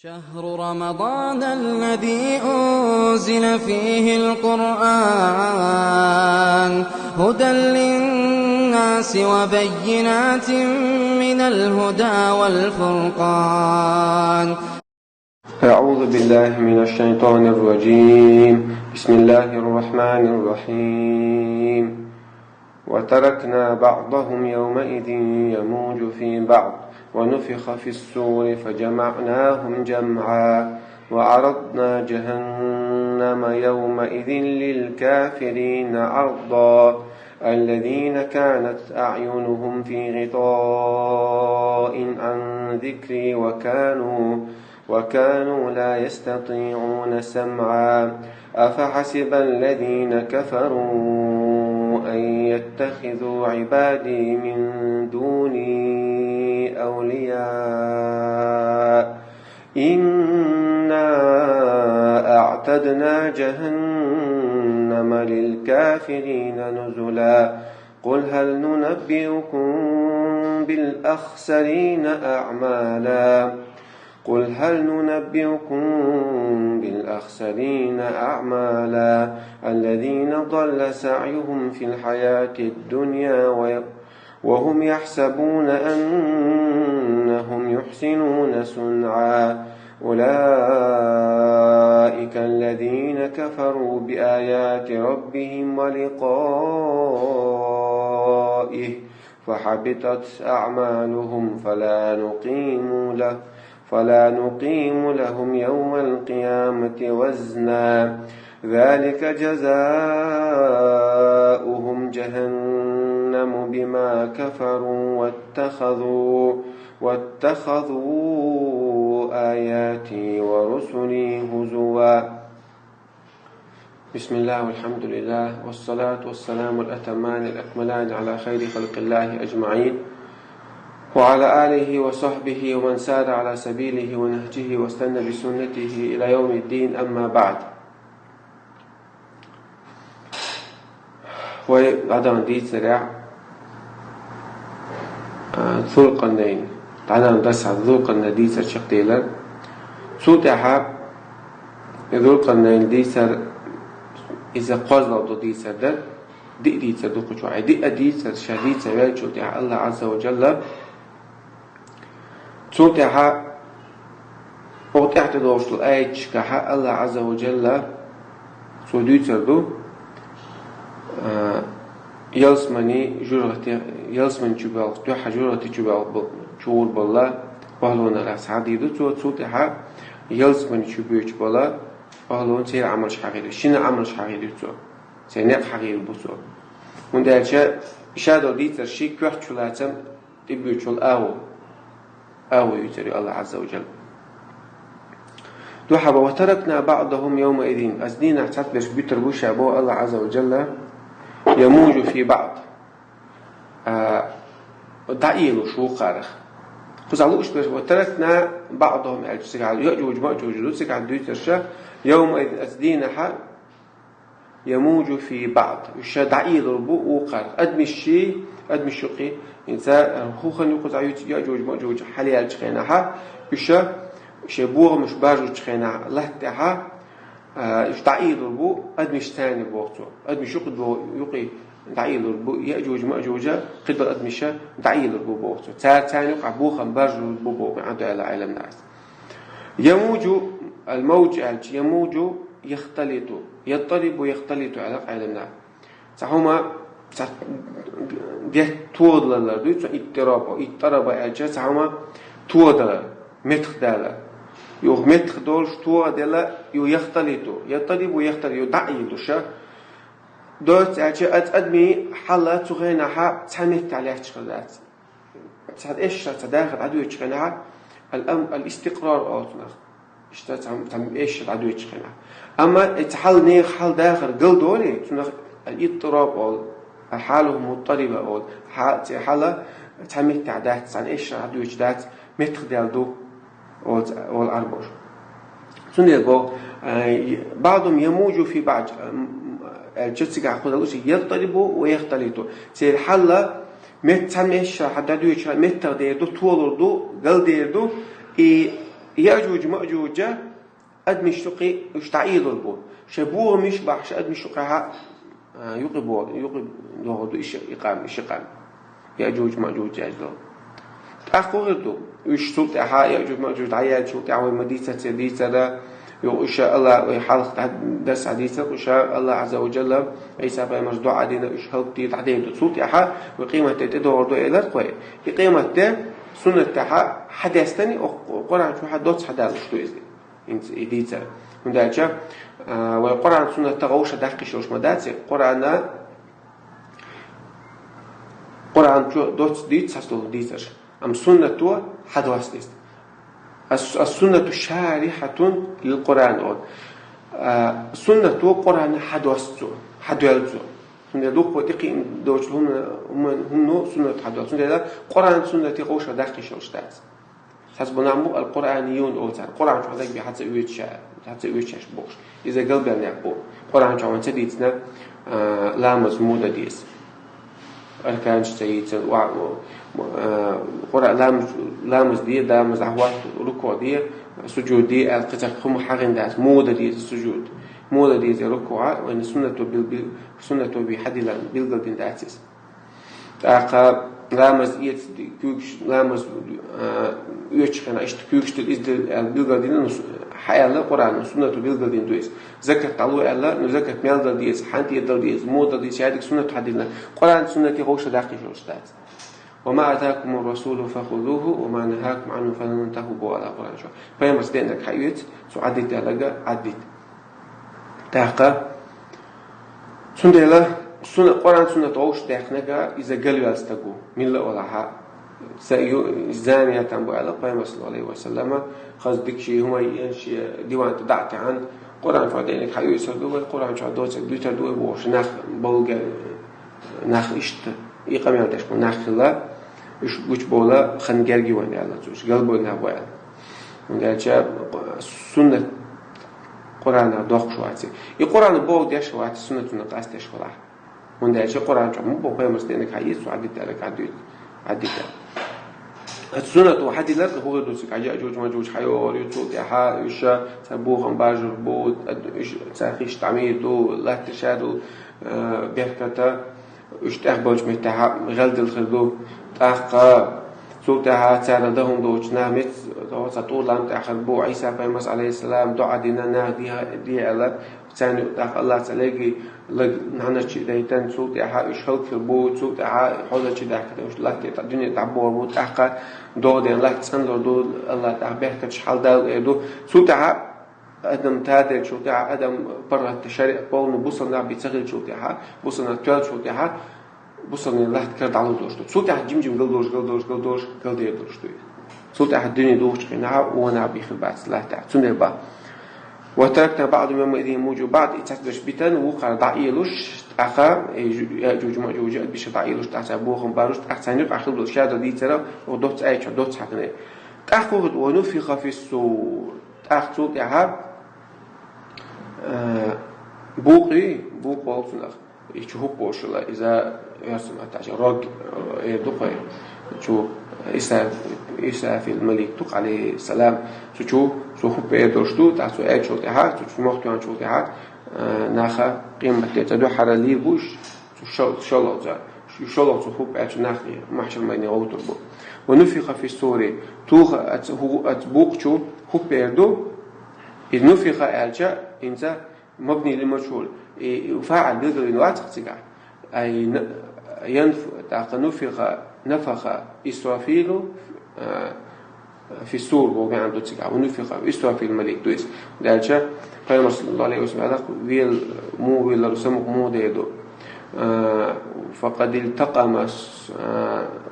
شهر رمضان الذي أنزل فيه القرآن هدى للناس وبينات من الهدى والفرقان. أعوذ بالله من الشيطان الرجيم. بسم الله الرحمن الرحيم. وتركنا بعضهم يومئذ يموج في بعض ونفخ في الصور فجمعناهم جمعا وعرضنا جهنم يومئذ للكافرين عرضا الذين كانت أعينهم في غطاء عن ذكري وكانوا لا يستطيعون سمعا أفحسب الذين كفروا أن يتخذوا عبادي من دوني أولياء إنا أعتدنا جهنم للكافرين نزلا قل هل ننبئكم بالأخسرين أعمالا الذين ضل سعيهم في الحياة الدنيا وهم يحسبون أنهم يحسنون صنعا أولئك الذين كفروا بآيات ربهم ولقائه فحبطت أعمالهم فلا نقيم لهم يوم القيامة وزنا ذلك جزاؤهم جهنم بما كفروا واتخذوا آياتي ورسلي هزوا. بسم الله والحمد لله والصلاة والسلام الأتمان الأكملان على خير خلق الله أجمعين وعلى آله وصحبه ومن سار على سبيله ونهجه واستنى بسنته إلى يوم الدين. أما بعد، وعدم دي سريع ذو القرنين. تعالى ندرس على ذو القرنين دي سر شقتيلا سوتها ذو القرنين دي سر إذا قازلوا دي سر ده دي سر دو قشوع دي سر شديد سر شوتها الله عز وجل سوتها وتحت دوش الآية كها الله عز وجل سودي سردو يلسمني جبال توح جرغتي جبال شور بالله وهلون راس عديدو سوتها يلسمني جبال وهلون سير عمل حقيقي شين عمل حقيقي سينق حقيقي بسو من ده شيء شادو ديتر شيء كوح شلاتم تبي شل أو يتري الله عز وجل دوحة وتركنا بعضهم يومئذ أزدينا تعتبر بيتربوش أبو الله عز وجل يموج في بعض دعيل شو قارخ خذ وتركنا بعضهم يأجوج مأجوج لسك عن دويترشة يومئذ أزدينا يموج في بعض يش دعيل ربو وقارخ أدمي الشقي إنسان خوخن يقول يأجوج مأجوج حليال تخينها يش بوغ مش باجو تخينها لهتها يش دعيل ربو أدمي ثاني بوقته أدمي شقد بو يقي دعيل ربو يأجوج مأجوج قد أدمي دعيل ربو بوقته ثاني يقع بوخن باجو ربو بوقته عنده على علم ناس يموج الموج يموج يختلط يضطرب ويختلط على علم ناس سهما ده توضل لا دوت اضطراب اجا سهما توضل متخ دالا يو متخ دولش توضل يو يختلط يضطرب ويختلط يدعي شا دوت اجا ادمي حلا تغينها تسمت عليه تشخدات تسد ايش تداخل عدو تشخنها الاستقرار اوتنا اشتات تم ايش عدو تشخنها اما اتحل نيخ حل داخل قل دولي الاضطراب او حاله مضطربة أو حالة تمت تعدات عن إيش عدو إجداد متخدال دو أو الأربعة. سنيقو بعضهم يموج في بعض الجسد عقود الأشي يضطربوا ويختلطوا. سير حالة متسمش حددوا يشرا متر ديردو طول دو قل ديردو يأجوج مأجوج أدمي شقي تعيد البو شبوه مش بحش أدمي شقها يقب دوغدو إيش إقام يأجوج مأجوج أجلو أخوردو إيش سلط أحا يأجوج مأجوج عياد شلط أحوي مديسة سديسة لا إن الله ويحالق درس حديثة إن شاء الله عز وجل عيسى بيمرز دعاء دينا إيش هلطي تعديل سلط أحا وقيمة تدور دو إلى القوي قيمة سنة تحا حدثني وقرآن شو حدث حدث شو إزاي إديتا من دايتشا والقرآن سنة تغوش دقيق شوش مداتي قرآن شو دوت ديت ساسلو ديتش أم سنة تو حدث ديت السنة شارحة للقرآن أول سنة تو قرآن حدث سنة دوق وتقي دوش هم سنة حدث سنة قرآن سنة تغوش دقيق شوش دات حسبنا عمو القرآنيون أولتان القرآن شو هذاك بحث يويتش بوش إذا قلبنا نعبو القرآن شو عن سديتنا لامز مودة ديس أركان شتيتنا قرآن لامز دي لامز عوات ركوع دي سجود دي القتل خم حرين داس مودة ديس السجود مودة ديس ركوع وإن سنة بحد بالقلب داتس أقا لامز لامز يوتشكنا إيش تكوكشتل إزدل بالقدين حياة قرآن سنة بالقدين دويس ذكر تعلو الله نذكر ميل ديس حنتي يدل ديس مودا ديس هذيك سنة حدينا قرآن سنة غوش داقي جوستات وما أتاكم الرسول فخذوه وما نهاكم عنه فلن تنتهوا على قرآن شو فيمس دينك حيوت سعدت تلاقى عدت تاقى سنة سنة قرآن سنة غوش داقناك إذا قالوا يستقو من لا ولا ها زانية تنبو على قيام صلى الله عليه وسلم خذ شيء هما ينشي ديوان تدعك عن قرآن فادينك حيو يسردو القرآن شو دوتك دوتر دو بوش ناخ بولجا ناخ إشت يقام يعتش ناخ لا إيش وش بولا خنجرجي وين على توش قلبه نابوال من قالش سنة قرآن دوخ شو عتي القرآن بود يش شو عتي سنة نقاس تشوله من قالش القرآن شو مو بقيام صدينك حيس وعدت عليك عديت السنة وحدي لك هو دوسك عجاء جوج مجوج حيور يتوق يحا يشا تبوخ باجر بود تاخيش تعميد دو لا تشادو بيحكتا اشتاق بوج متاها غلد الخردو تاقا سوتها تاردهم دوش نامت وسطول لام تاخر بو عيسى فيمس عليه السلام دعا دينا ناديها دي الله ثاني تاق الله تلاقي لق نحن شيء دايتان سوت يحا إشهال كربو سوت يحا حوزة شيء ده كده وش لا كده الدنيا تعبور بو تحقق دو دين لا تسندر دو الله تعبيه كتش حال ده دو سوت يحا أدم تادر سوت يحا أدم برا التشريع بون بوصلنا بيتسغل سوت يحا بوصلنا توال سوت يحا بوصلنا الله تكرد على دوش سوت يحا جيم قل دوش سوت يحا الدنيا دوش خناها وانا بيخل بعد الله تعالى سنة با وتركنا بعض يومئذ موجود بعض يتسدش بيتن وقع ضعيلوش أخا يأجوج مأجوج بيش ضعيلوش تحسبوهم باروش أحسنك أخذ الشهادة دي ترى ودوت أيش دوت حقنا تأخذ ونفخ في الصور تأخذ يعها بوق والسنخ يشوف بوش الله إذا يرسم تاج راج يدقي شو إسا في الملك تق عليه السلام شو خب بيدرشتو تعسو أي شو تها شو مختوان شو تها ناخا قيمة تدو حرالي بوش شو الله شو خب أي شو ناخي محشر ما ينغوتر بو ونفخ في الصور توخ أتبوق شو خب بيدو إذ نفخ ألجا إنسا مبني للمجهول يفعل بيقدر ينواتق تقع أي نفخ إسرافيل في السور وقع عنده تسعة ونفخ إسرافيل الملك دويس دالشة قال صلى الله عليه وسلم ويل مو ويل رسمك مو ديدو فقد التقم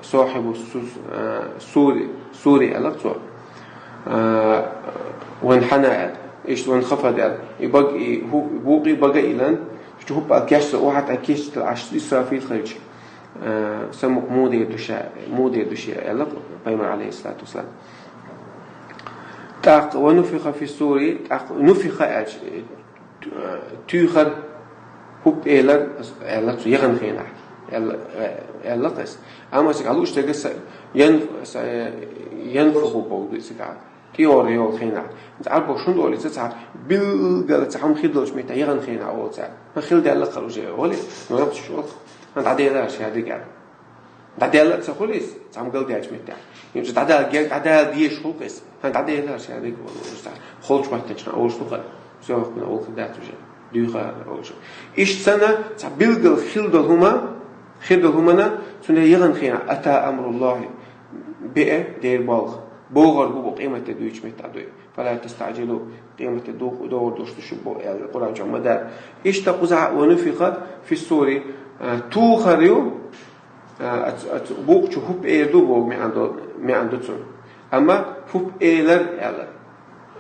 صاحب سوري على صور وانحنى إيش وانخفض يبقى هو بقى إلان شو بقى كيس واحد أكيس العشر إسرافيل خارج سموك مودي دوشاء الله بيمر عليه الصلاة والسلام تاق ونفخ في السور نفخ تيخر هوب إيلر الله يغن خينا الله قس أما سكالوش تجس ينفخ بود سكال تيور يول خينا تعرفوا شنو دول تسعة بالقلة تعهم خيدلوش ميتا يغن خينا أول ساعة ما خيل ده الله خلوش ولي ما يبغى شو أنت عديلا شيء هذا قال عديلا تسخليس تعهم قلبي عج ميتا يمشي عديلا ديش خلقس أنت عديلا شيء هذا خلش واحد تجنا أول شو قال سوى من أول خدات وجه ديخا أول شو إيش سنة تعبيل خيل ده هما سنة يغن خينا أتى أمر الله بيئة دير بالغ بوغر بو قيمة دويش متعدوي فلا تستعجلوا قيمة دور دوش تشبو القرآن جمع دار إيش تقزع ونفق في السوري توخريو بوق شهوب إيدو بوغ مي عنده تسون أما فوب إيلر إيلر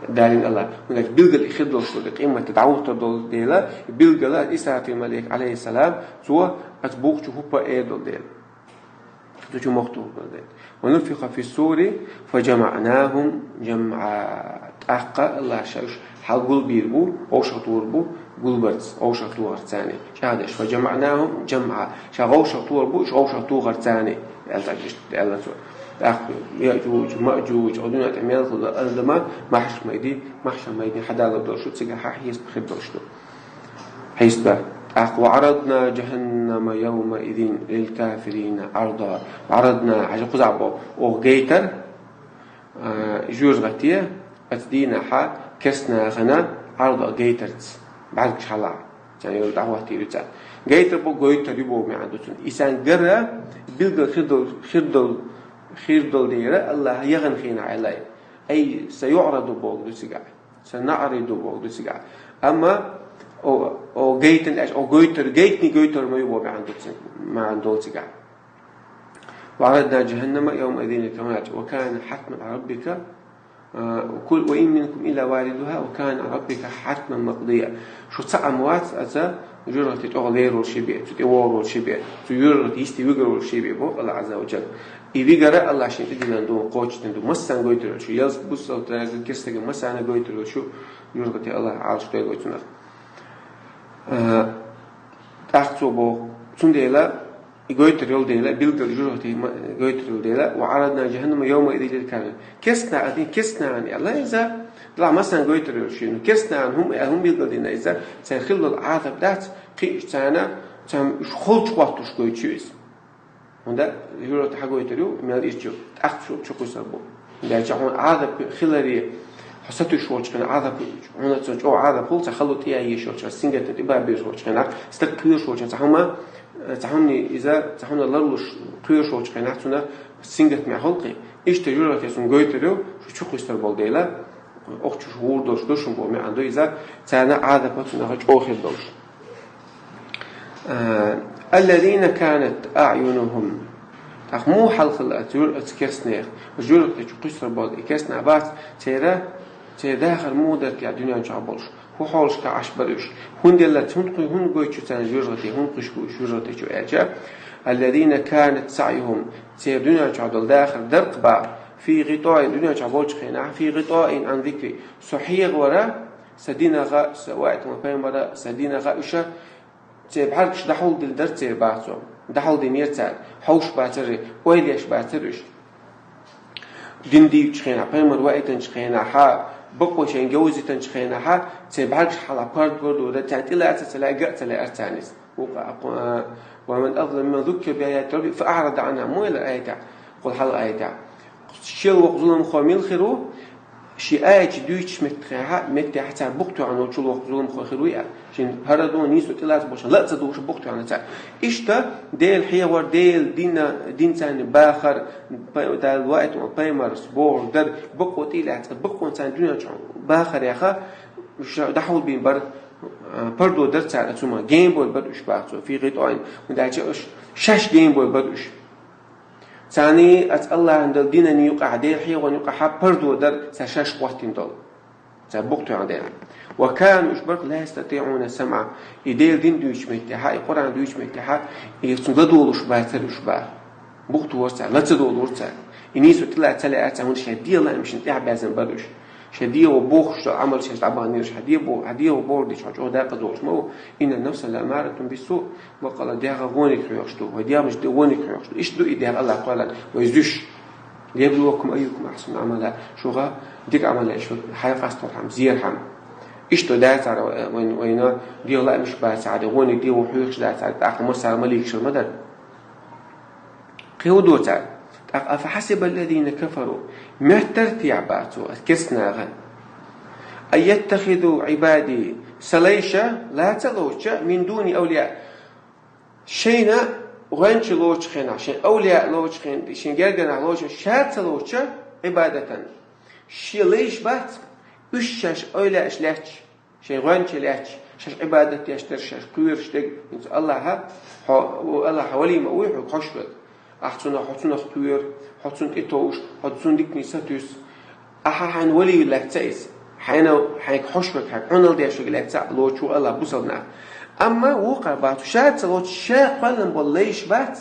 دارين الله هناك بيلغل إخدل شو قيمة تدعوه تدول ديلا بيلغل إسرة الملك عليه السلام سوى أتبوق شهوب إيدو ديلا تجو مكتوب ديلا ونفخ في السور فجمعناهم جمعا تأقى الله شاوش حقول بيربو أو شطور بو قلبرت أو شطور ثاني شهادش فجمعناهم جمعا شغو شطور بو أو شطور ثاني الله يأجوج مأجوج عدونا تعمل خذ الأرض محشر ميدي حدا لو دوشوا تسجع حيس بخير دوشوا حيس بقى وعرضنا جهنم يومئذ للكافرين عرضا عرضنا عشان قزعبو وغيتر جوز غتيه أتدينا حا كسنا غنا عرض غيترت بعد شحلا يعني يقول دعوة تيرتا غيتر بو غيتر يبو مي عندتون إنسان جرى بيلقى خيردل ديرة الله يغن خينا عليه أي سيعرض بوغ دسجع سنعرض بوغ دسجع أما أو جيتن أو جيتر ما يبغى ما عنده سجع وعرضنا جهنم يومئذ كما وكان حتما على ربك وإن منكم إلا واردها وكان على ربك حتما مقضيا شو تسع أموات أذا جرت تغلير والشبيه تتوار والشبيه تجرت يستويجر والشبيه بو الله عز وجل يبيجر الله عشان تدينا ندو قوتش ندو مسان قويتر شو يلز بص أو تراجع كستك مسان قويتر شو جرت الله عز وجل قويتنا تأخذوا بو تنديلا قويتر يول ديلا بيلقى جرت قويتر يول ديلا وعرضنا جهنم يومئذ للكافرين كسنا عن الله إذا طلع مثلا قويتر شنو كسنا عن هم بيلقى دينا إذا سيخلوا العذاب ده قيش تانا تام خلش وقتش قويتشيز هذا يقولوا تحقوا يتريو ما يجيو تأخذوا شو كوسابو ده جاهون عذاب خلاري حسيتوا شو كان عذاب هنا تجوا عذاب كل تخلوا تيا يشوش السنجة تبقى بيشوش كان استكبر شو كان تحمني إذا تحمل الله لش كبير شو كان نحتنا السنجة مع خلقي إيش تجربة كيسون قويتريو شو كوسابو ديلا أخت شهور دوشون بو ما عنده إذا تانا عذابات نهج أخر دوش الذين كانت أعينهم مو حلق الأتجور أتكسنير الجور تقصر بعض إكسنا بعد تداخل مودة كالدنيا جابلش هو حالش كعش بريش هون دلت هون قويتشو تنجورتي هون قشورتي شو أجا الذين كانت سعيهم تدنيا جابل داخل درقبا في غطاء الدنيا جابلش خينا في غطاء عن ذكري صحيح ورا سدينا غا سوائت مبين ورا سدينا غائشة تبحركش دحول دل درت بعثو دحول دنيا تاع حوش بعتري ويليش بعترش دين دي تشخينا بيمر وقتن تشخينا ها بقوش ينجوزي تنشخينا ها تبحركش حلا بارد برضو ده تعتلا تلاقى تلاقى ارتانيس ومن أظلم من ذكر بآيات ربي فأعرض عنها مو إلى آيات قل حل آيات شيل وقظلم خامل خيرو شيء آية دويش متى حتى بقطع عنه وشل وقظلم خيروية عشان هردون نيسو تلات بوشان لا تصدقوش بقطع عنه تاع إيش ده ديل حيوار ديل دين ثاني باخر دال وقت وبيمر سبور در بقوة تيلات بقوة ثاني دنيا باخر يا أخا مش دحول بين بر بردو در تاع أسمع جيم بوي بدوش باخر في غيط عين وداعش شش جيم بوي بدوش ثاني الله عند الدين أن يقع ديل حيوان يقع حبردو در سشش وقتين دول سبقته عندنا وكانوا إشبرق لا يستطيعون السمع يدير دين دويش متحا القرآن دويش متحا يصندوا شباتر وشباه بقته ورسع لا تصدوا ورسع ينيسوا تلا تلا أتعمل شديد الله مش نتاع بازن بدوش شديد وبوخش عمل شيء تعبان شديد وبوردش حاجة ده قدوش ما إن النفس لأمارة بالسوء وقال ده غونك يخشوا وديا مش غونك يخشوا إيش دو إديار الله قال ويزوش ليبلوكم أيكم أحسن عملا شوغا ديك عملا إيش حياة قصتهم هم زير هم إيش تدات على وين ديو لا مش بس على وين ديو وحوش دات على تأخذ مسار مليك شو مدد قيودو تعال أفحسب الذين كفروا مهترتي عباتو كسنا غن أن يتخذوا عبادي سليشة لا تلوشة من دون أولياء شينا وغنش لوش خين عشان أولياء لوش خين شين جرجنا لوش شات لوشة عبادة شي ليش بات وشش أولياء شلاتش شين غنش لاتش شش عبادة يشتر شش كويرش دق الله الله حوالي ما ويح وخشبك حطونا خطوير حطون إتوش حطون ديك نساتوس حن ولي لا تأس حين خشبك حنال ديش لا تأ لو شو الله بوصلنا أما وقع بعد شات لو شاء قلنا بالليش بات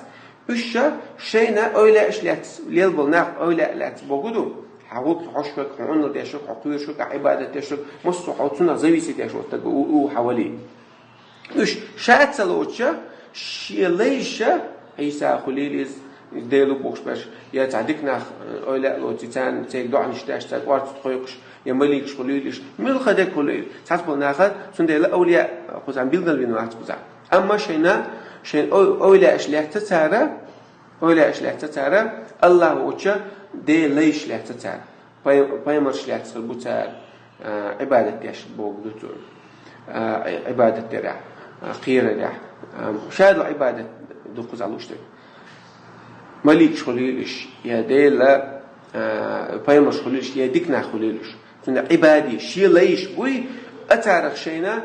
وش شينا أولى إشلات ليل بالناق أولى لا تبغدو حوط خشبك حنال ديش حقوير شو كعبادة ديش مصر حطونا زويسي ديش وتجو حوالي وش شات لو شيء ليش عيسى خليلز ديلو بوش باش يا تعديكنا أولى لو تيتان تيك دعم يشتاش تقوارت تقيقش يمليكش خليلش من خدك خليل تحسب ناخذ سنديل أولياء خذ عم بيلقى بينو بزع أما شينا شين أولياء أشليح تتارى أولياء أشليح تتارى الله وجه دي ليش ليح تتارى بايمرش ليح تسلبوتار عبادة ياش بوق دكتور عبادة ترع قيرة رع شادو عبادة دوقز على وشتك مليك خليلش يا ديلا بايمرش خليلش يا ديكنا خليلش تنا عبادي شي ليش بوي أتعرف شينا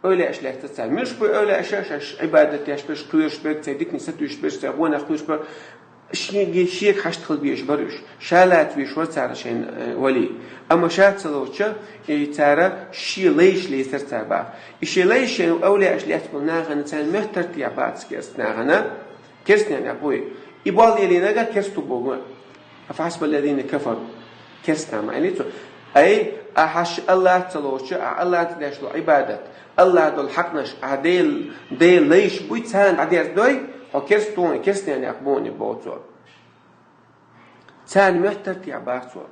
أولى أشلاك تتعرف مش بوي أولى أشاش عبادة ياش بش قيرش بك تديكني ستوش بش تبونا قيرش بك شيك حشتخل بيش برش شالات بيش وتعرف شين ولي أما شات سلوتشا يتعرف شي ليش ليسر تعبا إشي ليش أولى أشلاك بلناغا نتعلم مهترتي عباد سكرسناغنا كرسنا يا أبوي يبال يلي نجا كرستو بوجو أفحسب الذين كفروا كرسنا معناته أي أحش الله تلوش الله تداشلو عبادة الله دول حقناش عديل ديل ليش بيتان عديل دوي أو كرستون كرسنا يعني أقبوني بوتور ثاني محترتي عبارتور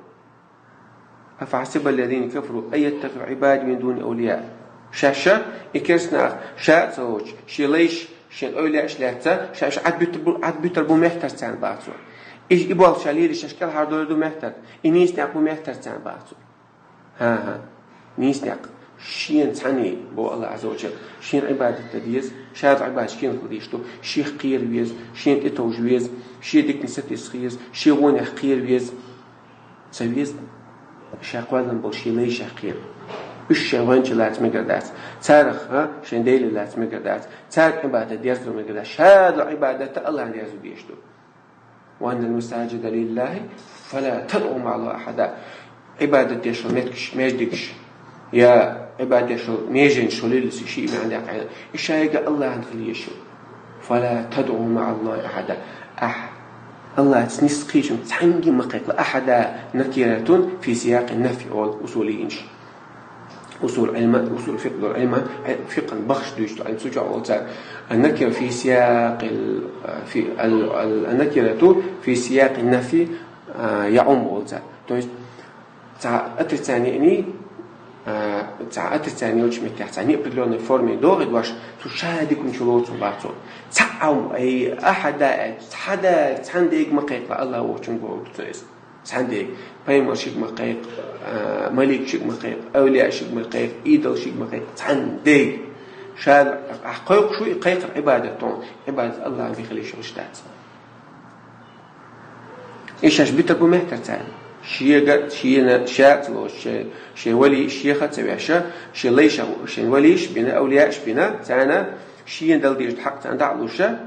أفحسب الذين كفروا أي يتخذوا عباد من دون أولياء شاشة يكرسنا شاء تلوش شي ليش شين أولى أشلاته شاش عد بيتربو مهتر تان باتو إيش يبغى شاليري شكل هردور دو مهتر إنيس نعقو مهتر تان باتو ها نيس نعق شين تعني بو الله عز وجل شين عبادة تديز شاد عبادة شين خديشتو شيخ قير ويز شين إتوج ويز شي ديك نسيت سخيز شي غون قير ويز سويز شاقوالن بول شي ليش قير وش وانش لات مقدات تاريخ شين ديلي لات مقدات تاريخ عبادة ديرتو مقدات شاد عبادة الله ديرتو ديشتو وأن المساجد لله فلا تدعوا مع الله أحدا عبادة ديشو ميتكش ميجدكش يا عبادة شو ميجن شو ليلس شيء ما عندك عيدا الشايقة الله هنخليه شو فلا تدعوا مع الله أحدا الله تنسقيشم تحنجي مقيق لأحدا نكيرة في سياق النفي والأصوليينش أصول علم أصول فقه العلم فقه بخش دوشتو عن سجع والتال النكرة في سياق النكرة في سياق النفي يعم والتال أترتاني أترتاني وش متحتاني بدلون الفورمي دوغ واش تشاهدك من شروط بعضه تعاون أي حدا تحنديك مقيق الله وشنقول تيس تحنديك بايمر شيك مقيق ملك شيك مقيق أولياء شيك مقيق إيدل شيك مقيق تحنديك شال حقيق شو يقيق عبادة الله ما يخليش رشدات إيش بيتك بمهتر تاني شيء شات لو شيء ولي شيء خد سوي عشاء شيء ليش شيء وليش بنا أولياء بنا تانا شيء دل ديج حق تان دعلوشة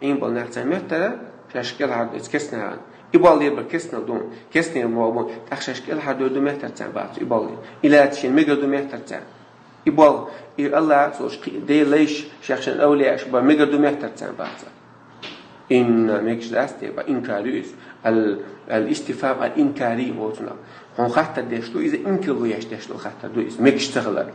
إن بالنا تان مهتر شكل هذا كسنا يبالي بالكسنا دون كسنا موابون تخش شكل هذا دون مهتر تان بعد يبالي إلى تشين مجد دون مهتر تان يبال الله صوش دي ليش شخص أولياء شباب مجد دون مهتر تان بعد إن ميكش داستي بإنكاريس الاستفهام الإنكاري بوتنا هون خاطر دشلو إذا إنكر وياش دشلو خاطر دو إذا مكشتغل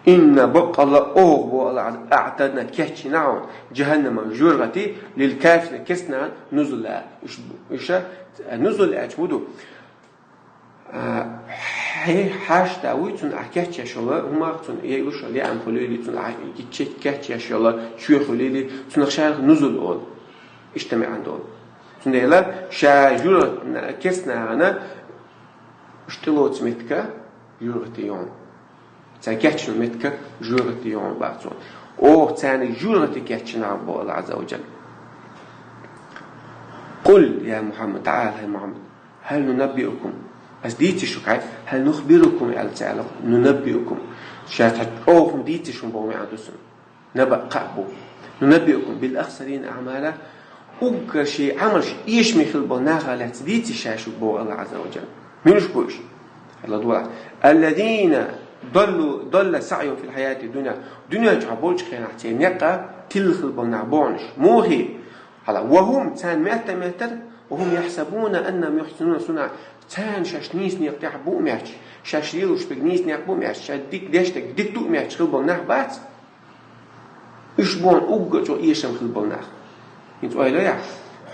إن بق الله بو الله أعتدنا كهتشنا جهنم جرغتي للكافر كسنا نزل إيش نزل أجودو هي حاش داويتون أحكيش يشولا هما تون يلوش اللي عم خلولي تون يتشك كهتش يشولا شو خلولي تون خشار نزل أول اجتمع عندهم تون يلا شاجورة كسنا أنا اشتلوت متك جرغتي يوم تاكيتش متك جرغتي يوم بعضون أو تاني جرغتي كهتشنا عبد الله عز وجل قل يا محمد تعال يا محمد هل ننبئكم أسديتي شكاية هل نخبركم يا تعالى ننبئكم شات أوهم ديتي شو بومي عدوسن نبأ قابو ننبئكم بالأخسرين أعمالا أوكر شيء عمل شيء إيش مثل بناغة لا تديتي شاشو بو الله عز وجل منش بوش الله دوا الذين ضل سعيهم في الحياة الدنيا جابولش خيانتين يقع تلخل بنابونش موهي هلا وهم تان متر وهم يحسبون أنهم يحسنون صنعا تان شاشنيس نيقطع بو ماتش شاشريلوش بجنيس نيقبو ماتش شاديك دشتك ديك تو ماتش خلبو نح بات إيش بون أوجا جو إيشم خلبو نح ينتو أيلا يا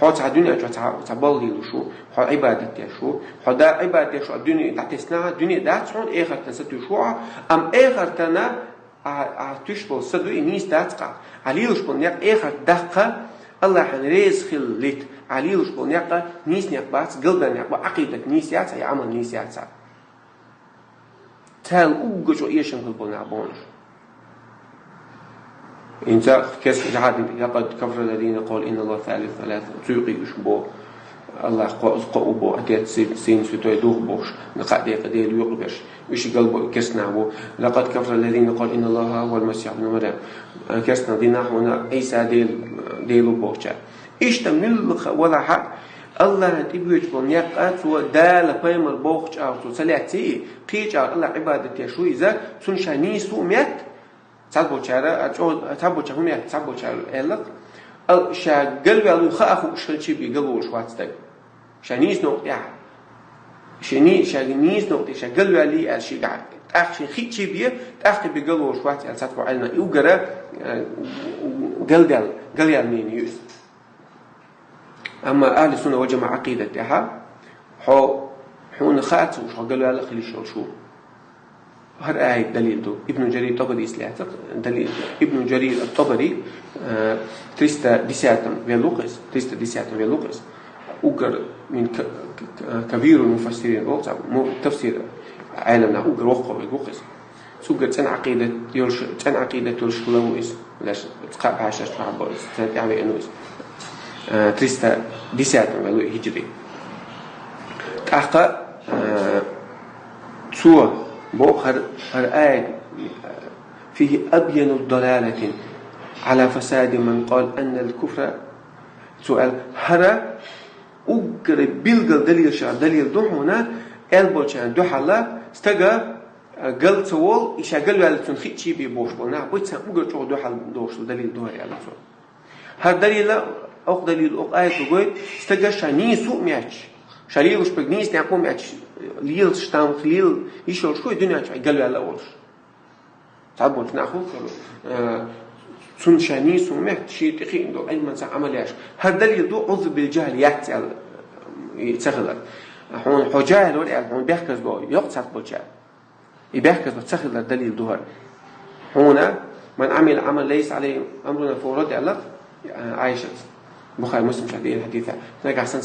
حوت الدنيا جو تعبالي شو حو عبادة شو حو دا عبادة شو الدنيا تعتسنا الدنيا دا تون آخر تنستو شو أم آخر تنا تشبه صدو إنيس داتقع عليلوش بون يق آخر دقة الله حنريز خلت عليلوش بون يق نيس نيقبات قلبا يقبا عقيدة نيس ياتsa يعمل نيس ياتsa تال أوجا جو إيشم خلبو نعبونش إنت كسر جهاد لقد كفر الذين قال إن الله ثالث ثلاثة تيقي يشبو الله قوبو أتيت سين سوتوي دوغ بوش نقدي قدي يقبش وش قلبو كسنا بو لقد كفر الذين قال إن الله هو المسيح ابن مريم كسنا دينا هنا عيسى ديلو بوشا إيش تمل ولا حق الله تبيج بون يقات ودال بيمر بوخش أو تسلعتي قيج الله عبادة شو إذا سنشاني سوميت تابو شارع تابو شهم يا تابو شارع إلق شاقل بيالو خاخو شلشي بيقلو شواتستك شانيس نقطع شانيس نقطع شاقل بيالي الشي قاعد أخشي خيتشي بيه تأخذ بيقلو شوات تابو علنا يوجرا قل مين يوز أما أهل السنة وجماعة عقيدتها حون خاتو شو قالوا يلا خلي شو هر آية دليل دو ابن جرير الطبري إسلاعتق دليل ابن جرير الطبري 310 فيلوقس أوجر من كبير المفسرين وقت تفسير عالمنا أوجر وقع فيلوقس سوجر تن عقيدة يلش لويس لاش تقاب عشاش تعبوا تعمل إنوس 310 فيلو هجري تحقق سوى بوخر آية فيه أبين الضلالة على فساد من قال أن الكفر سؤال هرا أقر بيلقل دليل شعر دليل دوحونا ألبوشان دوحالا استقى قلت سوال إشا قلوا على تنخيط شي بيبوش بونا بويتسان أقر شوق دوحال دوش دليل دوحي على سؤال هر دليل أق دليل أق آية بقول استقى شاني سوء مياتش شريل وش بجنيس نعقوم مياتش ليل شتام خليل يشول شوي دنيا قالوا على أولش تعبوا نأخذ سنشاني سمعت شيء تخين دو أي من عملياش هذا دليل دو عذر بالجهل يحتل يتخلل هون حجاهل ولا هون بيحكز بو يقصد بوجه يبيحكز بتخلل الدليل دوهر هنا من عمل عمل ليس عليه أمرنا فورد على عائشة بخاري مسلم شهدين الحديثة هناك أحسن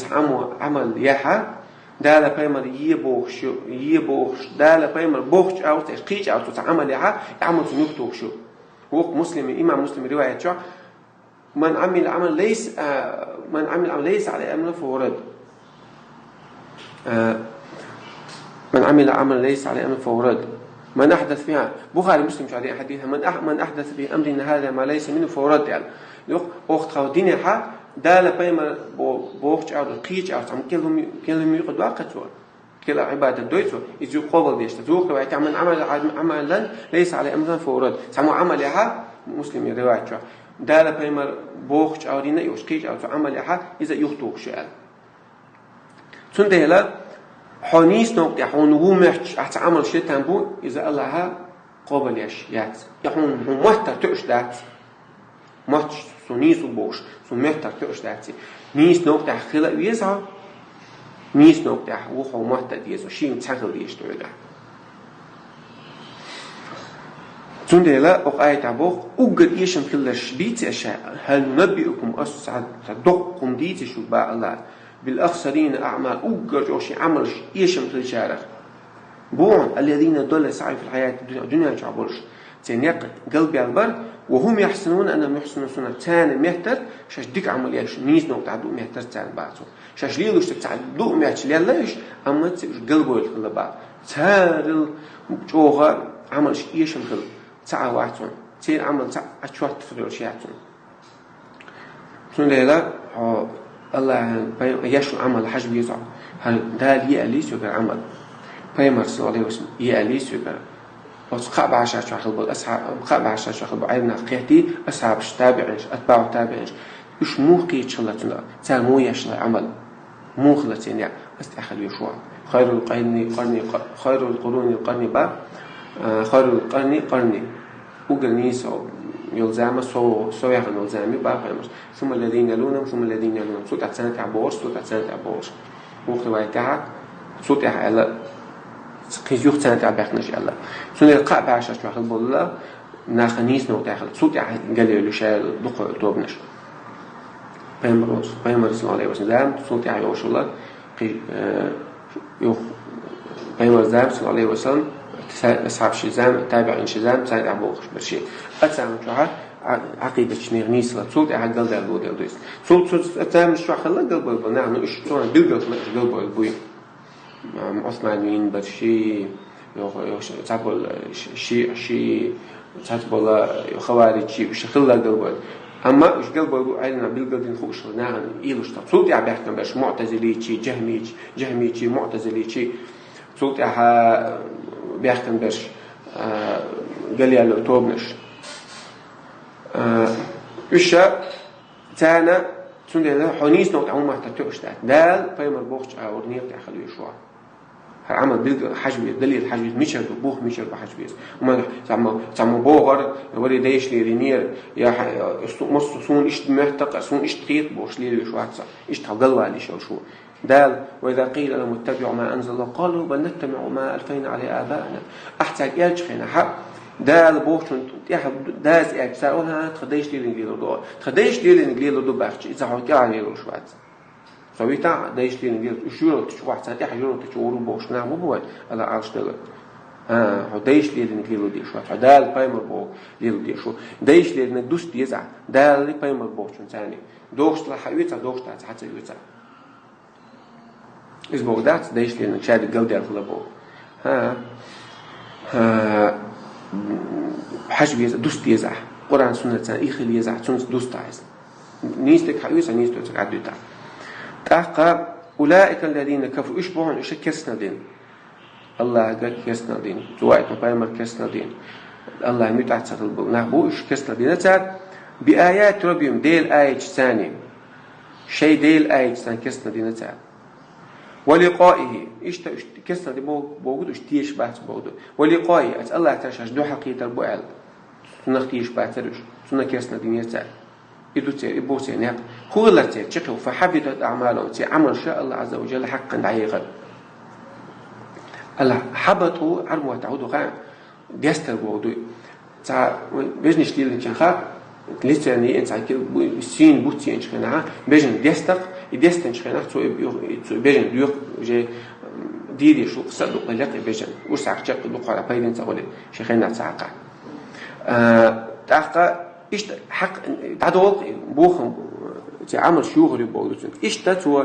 عمل ياها دالا بيمر يبوخش دالا بيمر بوخش أو تشقيج أو تعمل ياها يعمل سنوكتوه شو هو مسلم إمام مسلم رواية شو من عمل عمل ليس على أمر فورد من عمل عمل ليس على أمر فورد من أحدث فيها بخاري مسلم شهدين حديثها من أحدث في أمرنا هذا ما ليس منه فورد يعني أخت خودين ها دالا بيمر بوخش أو قيج أو تعمل كلهم يقد واقعته كلا عبادة دويتو إذا قبل ديش تزوق لو تعمل عملا ليس على أمر فورد تعمل عملها مسلم رواية شو دالا بيمر بوخش أو دينا يوش قيج أو تعملها إذا يخطوك شيء تندهلا حنيس نقطة حون ومحش أتعامل شيء تنبو إذا الله قابل يات يحون مهتر تقش دات مهتش سونيس وبوش سمهتر تقش داتي نيس نقطة خلا ويزها نيس نقطة وحو مهتر ديزو شيء تنخل ديش تودا تندهلا أقاية عبوخ أقد يشم كلش ديتي أشياء هل ننبئكم أسعد صدقكم ديتي شو باع الله بالأخسرين أعمال أقر جوشي عمل يشم في الشارع بون الذين ضل سعي في الحياة الدنيا جعبرش تنيق قلبي البر وهم يحسنون أنهم يحسنون سنة تاني مهتر شاش ديك عمل يالش نيز نوع تعدو مهتر تاني بعضو شاش ليلوش تعدو مهتر ليش أما تسيش قلبه يدخل بعض تار الجوغة عمل يشم في تعا واحتون تير عمل تعا أشوات تفريل شياتون سنة ليلة الله يشو عمل حاج بيزع هل دال يأليس يقر عمل بيمر صلى الله عليه وسلم يأليس يقر وتقاب عشان شاخل بود أصحاب قاب عشان شاخل بود عيبنا قيتي أصحاب تابعينش أتباع تابعينش إيش موقي تشلا تلا تال مو يشلا عمل مو خلتين يعني أستأخذ يشوع خير القرون قرني با خير القرن قرني وقرني سو يلزم سو يخن يلزمي باقي ثم الذين يلونهم ثم الذين يلونهم صوت أحسن تعبوش صوت أحسن تعبوش وقت وايتها صوت على قيس يختن تعبخ نش الله سنة القاء بعشرة واحد بالله ناخنيس نو داخل صوت قال له شيء دق توبنش بيمر صلى الله عليه وسلم صوت يعيش الله يو بيمر زام صلى الله عليه وسلم أصحاب شزام تابعين شزام سعيد عبوخ برشي أتسامن شوها عقيدة شنير نيسلا صوت أحد قلب البود يلدوس صوت أتسامن شوها خلا قلب البود نحن إيش شلون بيلقى قلب البوي عثمانيين برشي تعبوا شيء تعبوا خوارج شيء وش خلا قلب أما إيش قلب البود عيلنا بيلقى خوش نحن إيلوش صوت يعبح كم برش معتزلي شيء جهمي شيء معتزلي شيء صوت أحد بيحكم برش قال يا لو توبنش إيش تانا تندل حنيس نوع عمر تتوش دال بيمر بوخش أو نير تأخذ يشوع عمل بيلق حجبي دليل حجبي ميشر بوخ ميشر بحجبيس وما تعمل بوغر وري دايش لي نير يا مص سون إيش محتق سون إيش تخيط بوش لي يشوع إيش تقلوا على شو دال وإذا قيل لهم اتبعوا ما أنزل الله قالوا بل نتبع ما ألفينا عليه آبائنا أحتاج يلجخنا حق دال بوشن يحب داز أجساؤها تخديش لي الإنجليل دو تخديش لي الإنجليل دو بحش إذا حكي عليه الشوات سويتا دايش لي الإنجليل شو تشوح ساعات يحجروا تشوروا بوش نعم مو على عرش دل دايش لي الإنجليل دي شوات دال بايمر بو ليل دي شو دايش لي ندوس ديزع دال لي بايمر بوشن ثاني دوش لحيوتا دوش تاع حتى يوتا إذا بودات دايش لي نشاد الجودة الغلبو حجب يزع دوست يزع قرآن سنة إخل يزع سنة دوست عايز نيستك حيوسا نيستك عدوتا تحقق أولئك الذين كفروا إشبهون إيش كسنا دين الله قال كسنا دين زوايد مبايمر كسنا دين الله يميت عتسر البو نحبو إيش كسنا دين تاد بآيات ربهم ديل آية ثاني شيء ديل آية ثاني كسنا دين تاد ولقائه إيش كسر دي بوجود إيش تيش بعث بوجود ولقائه الله تعالى دو حقيقة البوال سنة تيش بعثرش سنة كسر دنيا تعالى إدو تعالى إبو تعالى هو الله تعالى شقوا فحبطت أعمالهم تعالى عمل شاء الله عز وجل حقا دعيغا الله حبطوا عرموا تعودوا خان ديستر بوجود تعالى بيجنش ليل نشخا لسه يعني أنت عارف السين بوتي إنش خناعة بيجن ديستر يدستن خناعة تو بيجن ديوق جي ديدي شو صدق لك بيجن وسع شق دقة بايدن تقولي شخناعة ساقة تحقق إيش حق تعدوق بوخم تعمل شغل بودوتن إيش تتو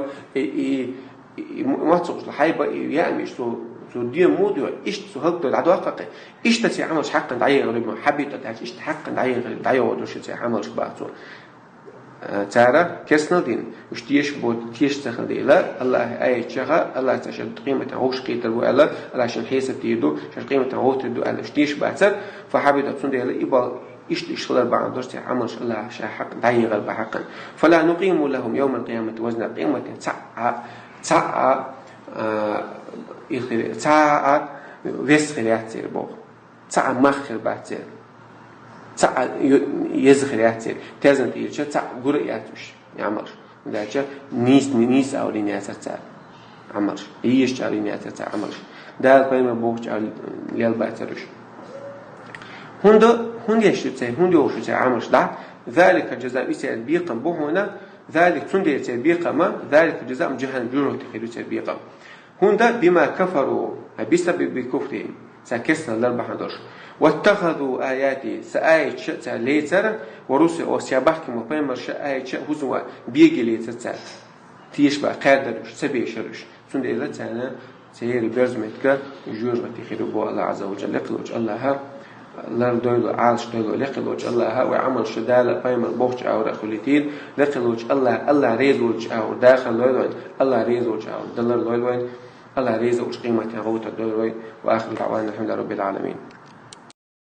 ما تصوش الحيبة يعني إيش تو دي موديو إيش تهلك تعدوق إيش تتعمل حقا دعيه غير ما حبيت تتعش إيش حقا دعيه ودوش تعمل شبعته ترى كسنا دين مش تيش بود تيش تخدي لا الله أي شيء الله تشد قيمة هوش قيت الولا علشان حسب تيدو شو قيمة هو تدو على تيش بعثر فحبيت تصندي لا يبغى إيش خلال بعض درس عمل الله شيء حق دعيه غير بحقا فلا نقيم لهم يوم القيامة وزن قيمة تا وسخليات سير بو تا مخر باتير تا يزخليات سير تازن تيجي تا غرياتش يعمل داچا نيس اولينيات تا عمل يش اولينيات تا عمل دال بايم بوش ليل باترش هند يشتي هند يوشتي عمل دا ذلك جزاء يسال بيقم بو هنا ذلك تند يسال بيقم ذلك جزاء جهنم جوره تخيل بيقم هندا بما كفروا بسبب كفرهم سكسنا للبحدش واتخذوا آياتي سآية شتى ليتر ورسل وسيابحكم وبيمر شآية هزوا بيجي ليتر تيشبع قادرش سبيشرش سند إذا تانا سيري برزمتك جور وتخيربو الله عز وجل لقلوج الله الله دويلو عالش دويلو لقلوج الله وعمل شدالة بيمر بوش أو رخلتين لقلوج الله ريزوج أو داخل لويلوين الله ريزوج أو دلر لويلوين الله ريزوج قيمة غوت الدولوين وآخر دعوانا الحمد لله رب العالمين.